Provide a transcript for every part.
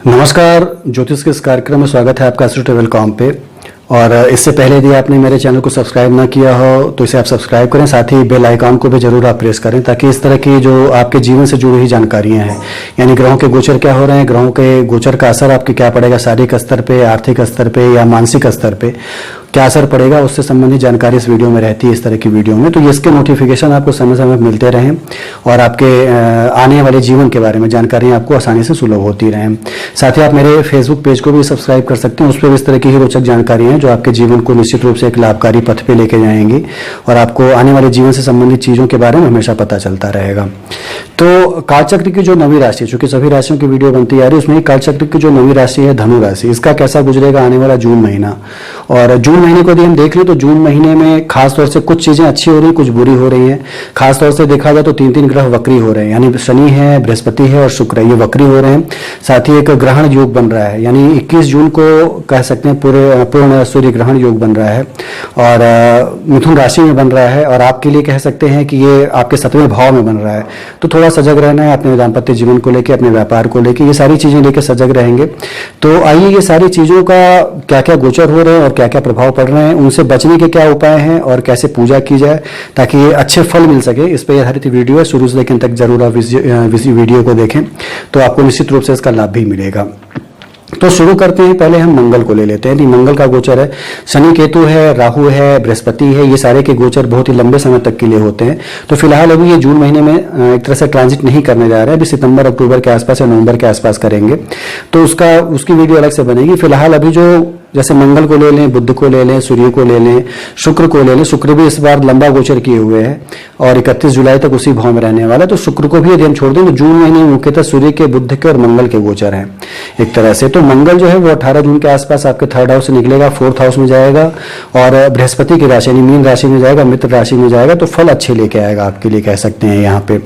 नमस्कार, ज्योतिष के इस कार्यक्रम में स्वागत है आपका एस्ट्रो ट्रैवल कॉम पे। और इससे पहले यदि आपने मेरे चैनल को सब्सक्राइब ना किया हो तो इसे आप सब्सक्राइब करें, साथ ही बेल आइकॉन को भी जरूर आप प्रेस करें ताकि इस तरह की जो आपके जीवन से जुड़ी हुई जानकारियां हैं, यानी ग्रहों के गोचर क्या हो रहे हैं, ग्रहों के गोचर का असर आपके क्या पड़ेगा शारीरिक स्तर पे, आर्थिक स्तर पे या मानसिक स्तर पे क्या असर पड़ेगा, उससे संबंधित जानकारी इस वीडियो में रहती है, इस तरह की वीडियो में। तो इसके नोटिफिकेशन आपको समय समय पर मिलते रहें और आपके आने वाले जीवन के बारे में जानकारी आपको आसानी से सुलभ होती रहें। साथ ही आप मेरे फेसबुक पेज को भी सब्सक्राइब कर सकते हैं, उस पर भी इस तरह की ही रोचक जानकारी हैं जो आपके जीवन को निश्चित रूप से एक लाभकारी पथ पे लेके जाएंगी और आपको आने वाले जीवन से संबंधित चीज़ों के बारे में हमेशा पता चलता रहेगा। तो कालचक्र की जो नवीं राशि, चूंकि सभी राशियों की वीडियो बनती आ रही है, उसमें कालचक्र की जो नवीं राशि है धनु राशि, इसका कैसा गुजरेगा आने वाला जून महीना। और जून महीने को यदि हम देख लें तो जून महीने में खासतौर से कुछ चीजें अच्छी हो रही हैं, कुछ बुरी हो रही हैं। खासतौर से देखा जाए तो तीन ग्रह वक्री हो रहे हैं, यानी शनि है, बृहस्पति है और शुक्र है, ये वक्री हो रहे हैं। साथ ही एक ग्रहण योग बन रहा है, यानी 21 जून को कह सकते हैं पूर्ण सूर्य ग्रहण योग बन रहा है और मिथुन राशि में बन रहा है। और आपके लिए कह सकते हैं कि ये आपके 7वें भाव में बन रहा है, तो थोड़ा सजग रहना है अपने दाम्पत्य जीवन को लेकर, अपने व्यापार को लेकर, ये सारी चीजें लेकर सजग रहेंगे। तो आइए ये सारी चीजों का क्या क्या गोचर हो रहे हैं और क्या क्या प्रभाव पड़ रहे हैं, उनसे बचने के क्या उपाय हैं और कैसे पूजा की जाए ताकि ये अच्छे फल मिल सके, इस पर आधारित वीडियो है। शुरू से लेकर तक जरूर आप इस वीडियो को देखें तो आपको निश्चित रूप से इसका लाभ भी मिलेगा। तो शुरू करते हैं, पहले हम मंगल को ले लेते हैं। मंगल का गोचर है, शनि केतु है, राहु है, बृहस्पति है, ये सारे के गोचर बहुत ही लंबे समय तक के लिए होते हैं। तो फिलहाल अभी ये जून महीने में एक तरह से ट्रांजिट नहीं करने जा रहा है, अभी सितंबर अक्टूबर के आसपास या नवंबर के आसपास करेंगे, तो उसकी वीडियो अलग से बनेगी। फिलहाल अभी जो जैसे मंगल को ले लें, बुध को ले लें, सूर्य को ले लें, शुक्र को ले लें, शुक्र भी इस बार लंबा गोचर किए हुए है और 31 जुलाई तक उसी भाव में रहने वाला है। तो शुक्र को भी यदि हम छोड़ दें तो जून महीने में मुख्यतः सूर्य के, बुध के और मंगल के गोचर हैं एक तरह से। तो मंगल जो है वो 18 जून के आसपास आपके 3rd हाउस से निकलेगा, 4th हाउस में जाएगा और बृहस्पति की राशि यानी मीन राशि में जाएगा, मित्र राशि में जाएगा, तो फल अच्छे लेके आएगा आपके लिए, कह सकते हैं यहाँ पे।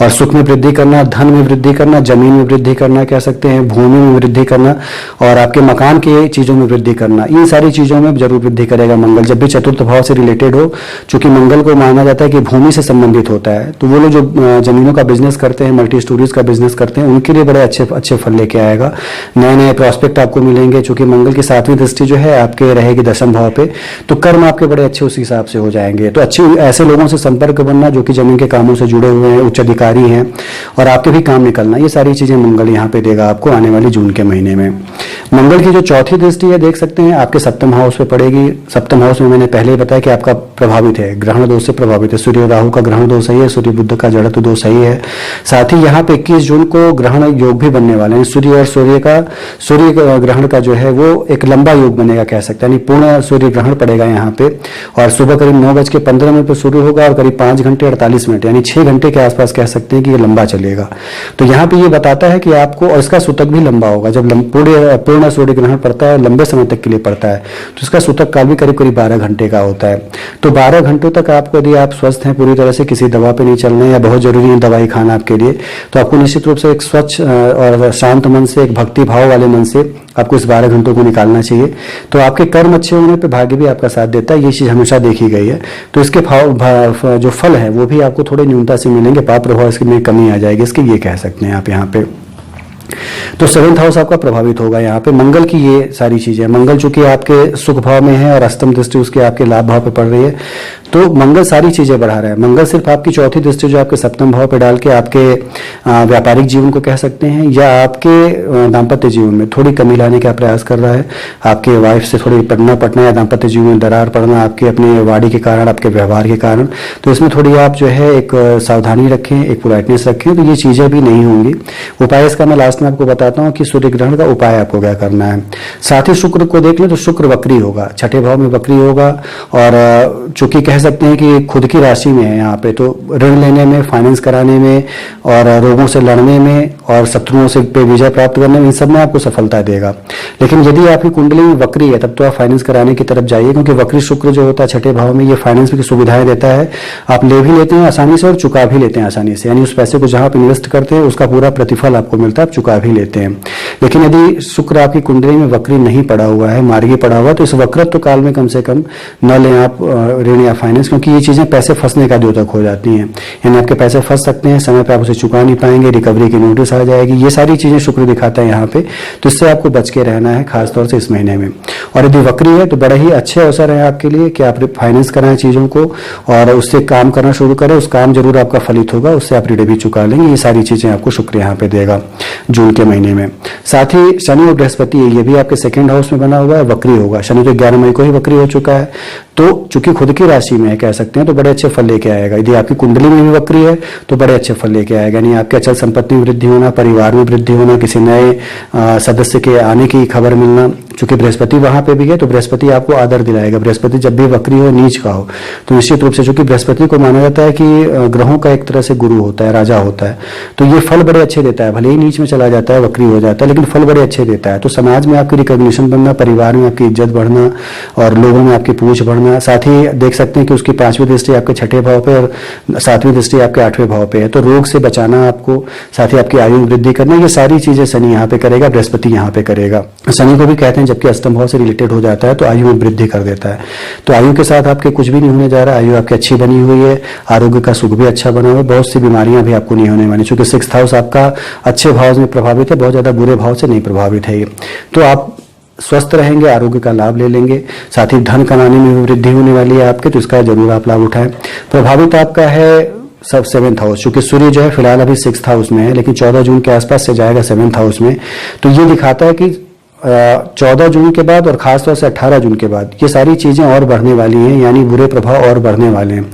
और सुख में वृद्धि करना, धन में वृद्धि करना, जमीन में वृद्धि करना, कह सकते हैं भूमि में वृद्धि करना और आपके मकान के चीजों में वृद्धि करना, इन सारी चीजों में जरूर वृद्धि करेगा मंगल। जब भी चतुर्थ भाव से रिलेटेड हो, चूंकि मंगल को माना जाता है कि भूमि से संबंधित होता है, तो वो लोग जो जमीनों का बिजनेस करते हैं, मल्टी स्टोरीज का बिजनेस करते हैं, उनके लिए बड़े अच्छे फल लेके आएगा। नए नए प्रॉस्पेक्ट आपको मिलेंगे, चूंकि मंगल की 7वीं दृष्टि जो है आपके रहेगी 10वें भाव पे, तो कर्म आपके बड़े अच्छे उस हिसाब से हो जाएंगे। तो अच्छे ऐसे लोगों से संपर्क बनना जो कि जमीन के कामों से जुड़े हुए हैं, उच्च अधिकारी हैं और आपके भी काम निकलना, ये सारी चीजें मंगल यहाँ पे देगा आपको आने वाली जून के महीने में। मंगल की जो 4थी दृष्टि है देख सकते हैं आपके 7वें हाउस पे पड़ेगी। 7वें हाउस में मैंने पहले ही बताया कि आपका प्रभावित है, ग्रहण दोष से प्रभावित है। सूर्य राहु का ग्रहण दोष सही है, सूर्य बुध का जड़त्व दोष सही है। साथ ही यहाँ पे 21 जून को ग्रहण योग भी बनने वाले हैं। सूर्य ग्रहण का जो है वो एक लंबा योग बनेगा, कह सकते हैं, यानी पूर्ण सूर्य ग्रहण पड़ेगा यहाँ पे और सुबह करीब 9:15 पर शुरू होगा और करीब 5 घंटे 48 मिनट यानी 6 घंटे के आसपास कह सकते हैं कि ये लंबा चलेगा। तो यहाँ पे ये बताता है कि आपको, और इसका सूतक भी लंबा होगा, जब पूर्ण सूर्य ग्रहण पड़ता है लंबे समय तक के लिए पड़ता है तो इसका सूतक काल भी करीब 12 घंटे का होता है। तो 12 घंटों तक आपको, यदि आप स्वस्थ हैं पूरी तरह से, किसी दवा पे नहीं चलने या बहुत जरूरी है दवाई खाना आपके लिए, तो आपको निश्चित रूप से एक स्वच्छ और शांत मन से, एक भक्ति भाव वाले मन से आपको इस 12 घंटों को निकालना चाहिए। तो आपके कर्म अच्छे होने पे भाग्य भी आपका साथ देता है, ये चीज हमेशा देखी गई है। तो इसके जो फल है वो भी आपको थोड़े न्यूनता से मिलेंगे, पाप प्रभाव इसमें कमी आ जाएगी इसकी, ये कह सकते हैं आप यहाँ पे। तो 7th हाउस आपका प्रभावित होगा यहाँ पे। मंगल की ये सारी चीजें, मंगल चूंकि आपके सुख भाव में है और अष्टम दृष्टि उसके आपके लाभ भाव पे पड़ रही है, तो मंगल सारी चीजें बढ़ा रहा है। मंगल सिर्फ आपकी 4थी दृष्टि जो आपके 7वें भाव पे डाल के आपके व्यापारिक जीवन को कह सकते हैं या आपके दाम्पत्य जीवन में थोड़ी कमी लाने का प्रयास कर रहा है। आपके वाइफ से थोड़ी पटना या दाम्पत्य जीवन में दरार पड़ना आपके अपने वाणी के कारण, आपके व्यवहार के कारण, तो इसमें थोड़ी आप जो है एक सावधानी रखें, एक पोलाइटनेस रखें, तो ये चीजें भी नहीं होंगी। उपाय इसका मैं लास्ट में आपको बताता हूँ कि सूर्य ग्रहण का उपाय आपको क्या करना है। साथ ही शुक्र को देख लें तो शुक्र वक्री होगा, 6ठे भाव में वक्री होगा और चूंकि कह सकते हैं कि खुद की राशि में है यहाँ पे, तो ऋण लेने में, फाइनेंस कराने में और रोगों से लड़ने में और शत्रुओं से पे विजय प्राप्त करने में, इन सब में आपको सफलता देगा। लेकिन यदि आपकी कुंडली में वक्री है तब तो आप फाइनेंस कराने की तरफ जाइए, क्योंकि वक्री शुक्र जो होता है 6ठे भाव में, ये फाइनेंस की सुविधाएं देता है। आप ले भी लेते हैं आसानी से और चुका भी लेते हैं आसानी से, यानी उस पैसे को जहां आप इन्वेस्ट करते हैं उसका पूरा प्रतिफल आपको मिलता है, आप चुका भी लेते हैं। लेकिन यदि शुक्र आपकी कुंडली में वक्री नहीं पड़ा हुआ है, मार्गी पड़ा हुआ, तो इस वक्रत्व काल में कम से कम न लें आप ऋण या फाइनेंस, क्योंकि ये चीज़ें पैसे फंसने का द्योतक हो जाती हैं। यानी आपके पैसे फंस सकते हैं, समय पे आप उसे चुका नहीं पाएंगे, रिकवरी की नोटिस आ जाएगी, ये सारी चीज़ें शुक्र दिखाता है यहाँ पे। तो इससे आपको बच के रहना है, खासतौर से इस महीने में। और यदि वक्री है तो बड़ा ही अच्छे अवसर है आपके लिए कि आप फाइनेंस कराएं चीज़ों को और उससे काम करना शुरू करें। उस काम जरूर आपका फलित होगा, उससे आप ऋण भी चुका लेंगे। ये सारी चीज़ें आपको शुक्र यहाँ पे देगा जून के महीने में। साथ ही शनि और बृहस्पति ये भी आपके सेकंड हाउस में बना हुआ है, वक्री होगा। शनि तो 11 मई को ही वक्री हो चुका है, तो चूंकि खुद की राशि में है कह सकते हैं, तो बड़े अच्छे फल लेके आएगा। यदि आपकी कुंडली में भी वक्री है तो बड़े अच्छे फल लेके आएगा। यानी आपके अचल संपत्ति में वृद्धि होना, परिवार में वृद्धि होना, किसी नए सदस्य के आने की खबर मिलना। चूंकि बृहस्पति वहां पे भी है तो बृहस्पति आपको आदर दिलाएगा। बृहस्पति जब भी वक्री हो, नीच का हो, तो निश्चित रूप से, चूंकि बृहस्पति को माना जाता है कि ग्रहों का एक तरह से गुरु होता है, राजा होता है, तो ये फल बड़े अच्छे देता है। भले ही नीच में चला जाता है, वक्री हो जाता है, लेकिन फल बड़े अच्छे देता है। तो समाज में आपकी रिकॉग्निशन बनना, परिवार में आपकी इज्जत बढ़ना और लोगों में आपकी पूछ बढ़ना। साथ ही देख सकते हैं कि उसकी 5वीं दृष्टि आपके 6ठे भाव पे और 7वीं दृष्टि आपके 8वें भाव पे है, तो रोग से बचाना आपको, साथ ही आपकी आयु में वृद्धि करना, ये सारी चीजें शनि यहाँ पे करेगा, बृहस्पति यहाँ पे करेगा। शनि को भी कहते हैं जबकि अष्टम भाव से रिलेटेड हो जाता है तो आयु में वृद्धि कर देता है। तो आयु के साथ आपके कुछ भी नहीं होने जा रहा, आयु आपकी अच्छी बनी हुई है, आरोग्य का सुख भी अच्छा बना हुआ है, बहुत सी बीमारियां भी आपको नहीं होने वाली, क्योंकि 6th हाउस आपका अच्छे भाव में प्रभावित है, बहुत ज्यादा बुरे भाव से नहीं प्रभावित है ये। तो आप स्वस्थ रहेंगे, आरोग्य का लाभ ले लेंगे, साथ ही धन कमाने में भी वृद्धि होने वाली है आपके, तो इसका जरूर आप लाभ उठाएं। प्रभावित आपका है सब 7th हाउस, चूंकि सूर्य जो है फिलहाल अभी 6th हाउस में है, लेकिन 14 जून के आसपास से जाएगा 7th हाउस में। तो ये दिखाता है कि 14 जून के बाद और खासतौर से 18 जून के बाद ये सारी चीजें और बढ़ने वाली हैं, यानी बुरे प्रभाव और बढ़ने वाले हैं।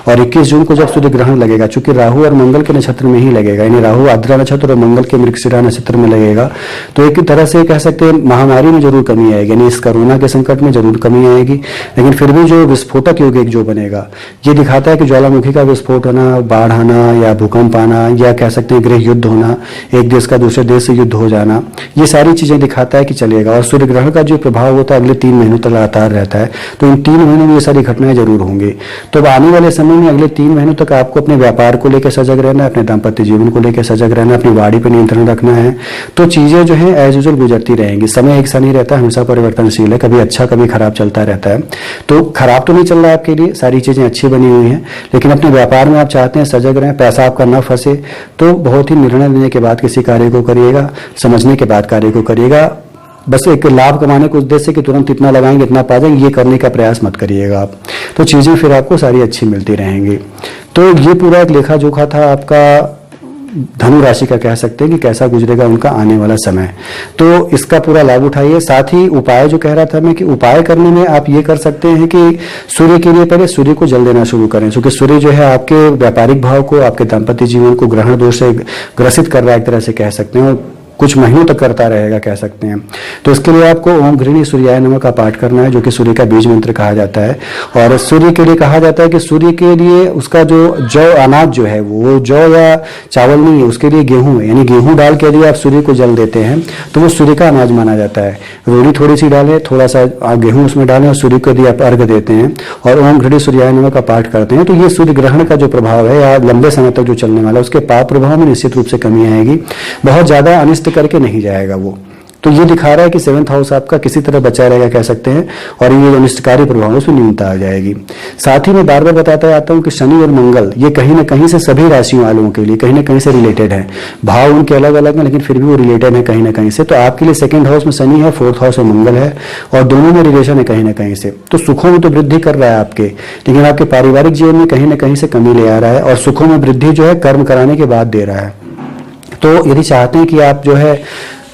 और 21 जून को जब सूर्य ग्रहण लगेगा, चूंकि राहु और मंगल के नक्षत्र में ही लगेगा, यानी राहु आद्रा नक्षत्र और मंगल के मृगशिरा नक्षत्र में लगेगा, तो एक तरह से कह सकते हैं महामारी में जरूर कमी आएगी, यानी इस कोरोना के संकट में जरूर कमी आएगी। लेकिन फिर भी जो विस्फोटक योग जो बनेगा, ये दिखाता है कि ज्वालामुखी का विस्फोट होना, बाढ़ आना या भूकंप आना, या कह सकते हैं गृह युद्ध होना, एक देश का दूसरे देश से युद्ध हो जाना, ये सारी चीजें दिखाता है कि चलेगा। और सूर्य ग्रहण का जो प्रभाव होता है अगले 3 महीनों तक लगातार रहता है, तो इन 3 महीनों में ये सारी घटनाएं जरूर होंगी। तो अब आने वाले समय में अगले 3 महीनों तक आपको अपने व्यापार को लेकर सजग रहना है, अपने दाम्पत्य जीवन को लेकर सजग रहना है, अपनी वाणी पर नियंत्रण रखना है। तो चीजें जो है एज यूजुअल गुजरती रहेंगी। समय एक सा नहीं रहता, हमेशा परिवर्तनशील है, कभी अच्छा कभी खराब चलता रहता है। तो खराब तो नहीं चल रहा है आपके लिए, सारी चीजें अच्छी बनी हुई हैं, लेकिन अपने व्यापार में आप चाहते हैं सजग रहें, पैसा आपका न फंसे, तो बहुत ही निर्णय लेने के बाद किसी कार्य को करिएगा, समझने के बाद कार्य को करिएगा। बस एक लाभ कमाने के उद्देश्य से कि तुरंत इतना लगाएंगे इतना पा जाएंगे, ये करने का प्रयास मत करिएगा आप। तो चीजें फिर आपको सारी अच्छी मिलती रहेंगी। तो ये पूरा एक लेखा जोखा था आपका धनु राशि का, कह सकते हैं कि कैसा गुजरेगा उनका आने वाला समय। तो इसका पूरा लाभ उठाइए। साथ ही उपाय जो कह रहा था मैं, कि उपाय करने में आप ये कर सकते हैं कि सूर्य के लिए पहले सूर्य को जल देना शुरू करें, क्योंकि सूर्य जो है आपके व्यापारिक भाव को, आपके दाम्पत्य जीवन को ग्रहण दोष से ग्रसित कर रहा है, एक तरह से कह सकते हैं, कुछ महीनों तक करता रहेगा कह सकते हैं। तो इसके लिए आपको ओम घृणी सूर्याय नमः का पाठ करना है, जो कि सूर्य का बीज मंत्र कहा जाता है। और सूर्य के लिए कहा जाता है कि सूर्य के लिए उसका जो जौ अनाज जो है वो जौ या चावल नहीं है, उसके लिए गेहूं है, यानी गेहूं डाल के यदि आप सूर्य को जल देते हैं तो वो सूर्य का अनाज माना जाता है। रोटी थोड़ी सी डालें, थोड़ा सा गेहूं उसमें डालें और सूर्य को यदि आप अर्घ देते हैं और ओम घृणी सूर्याय नमः का पाठ करते हैं, तो ये सूर्य ग्रहण का जो प्रभाव है या लंबे समय तक जो चलने वाला है उसके पाप प्रभाव में निश्चित रूप से कमी आएगी। बहुत ज्यादा अनिष्ट करके नहीं जाएगा वो। तो ये दिखा रहा है कि 7th हाउस आपका किसी तरह बचा रहेगा कह सकते हैं, और ये अनिष्टकारी प्रभाव उसमें न्यूनता आ जाएगी। साथ ही मैं बार बार बताता आता हूँ कि शनि और मंगल ये कहीं ना कहीं से सभी राशियों वालों के लिए कहीं ना कहीं से रिलेटेड है। भाव उनके अलग अलग हैं लेकिन फिर भी वो रिलेटेड है कहीं ना कहीं से। तो आपके लिए 2nd हाउस में शनि है, 4th हाउस में मंगल है, और दोनों में रिलेशन है कहीं ना कहीं से। तो सुखों में तो वृद्धि कर रहा है आपके, लेकिन आपके पारिवारिक जीवन में कहीं ना कहीं से कमी ले आ रहा है, और सुखों में वृद्धि जो है कर्म कराने के बाद दे रहा है। तो यदि चाहते हैं कि आप जो है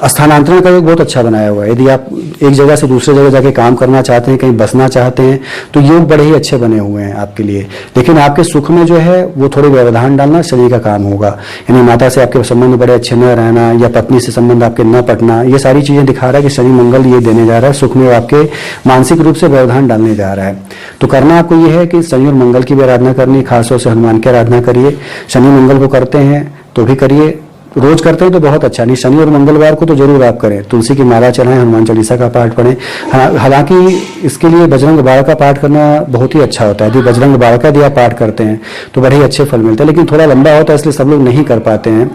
स्थानांतरण का योग बहुत अच्छा बनाया हुआ है, यदि आप एक जगह से दूसरे जगह जाके काम करना चाहते हैं, कहीं बसना चाहते हैं, तो योग बड़े ही अच्छे बने हुए हैं आपके लिए। लेकिन आपके सुख में जो है वो थोड़ी व्यवधान डालना शनि का काम होगा, यानी माता से आपके संबंध बड़े अच्छे न रहना या पत्नी से संबंध आपके न पटना, ये सारी चीजें दिखा रहा है कि शनि मंगल ये देने जा रहा है, सुख में आपके मानसिक रूप से व्यवधान डालने जा रहा है। तो करना आपको ये है कि शनि और मंगल की भी आराधना करनी, खासतौर से हनुमान की आराधना करिए। शनि मंगल को करते हैं तो भी करिए, रोज करते हैं तो बहुत अच्छा, नहीं शनि और मंगलवार को तो जरूर आप करें, तुलसी की माला चढ़ाएं, हनुमान चालीसा का पाठ पढ़ें। हालांकि इसके लिए बजरंग बाण का पाठ करना बहुत ही अच्छा होता है, यदि बजरंग बाण का यदि आप पाठ करते हैं तो बड़े ही अच्छे फल मिलते हैं, लेकिन थोड़ा लंबा होता है इसलिए सब लोग नहीं कर पाते हैं।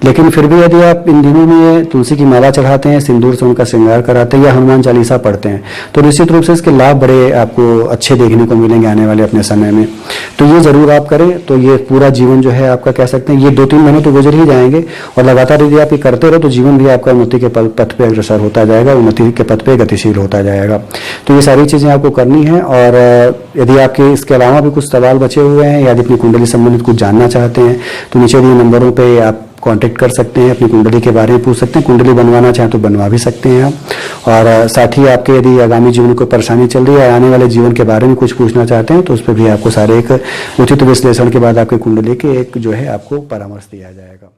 लेकिन फिर भी यदि आप इन दिनों में तुलसी की माला चढ़ाते हैं, सिंदूर से उनका श्रृंगार कराते हैं या हनुमान चालीसा पढ़ते हैं तो निश्चित रूप से इसके लाभ बड़े आपको अच्छे देखने को मिलेंगे आने वाले अपने समय में। तो ये जरूर आप करें, तो ये पूरा जीवन जो है आपका कह सकते हैं ये 2-3 महीने तो गुजर ही जाएंगे, और लगातार यदि आप ये करते रहो तो जीवन भी आपका उन्नति के पथ पे अग्रसर होता जाएगा, उन्नति के पथ पे गतिशील होता जाएगा। तो ये सारी चीजें आपको करनी है। और यदि आपके इसके अलावा भी कुछ सवाल बचे हुए हैं या यदि अपनी कुंडली संबंधित कुछ जानना चाहते हैं तो नीचे दिए नंबरों पे आप कांटेक्ट कर सकते हैं, अपनी कुंडली के बारे में पूछ सकते हैं, कुंडली बनवाना चाहें तो बनवा भी सकते हैं आप। और साथ ही आपके यदि आगामी जीवन को परेशानी चल रही है, आने वाले जीवन के बारे में कुछ पूछना चाहते हैं तो उस पर भी आपको सारे एक उचित विश्लेषण के बाद आपके कुंडली के एक जो है आपको परामर्श दिया जाएगा।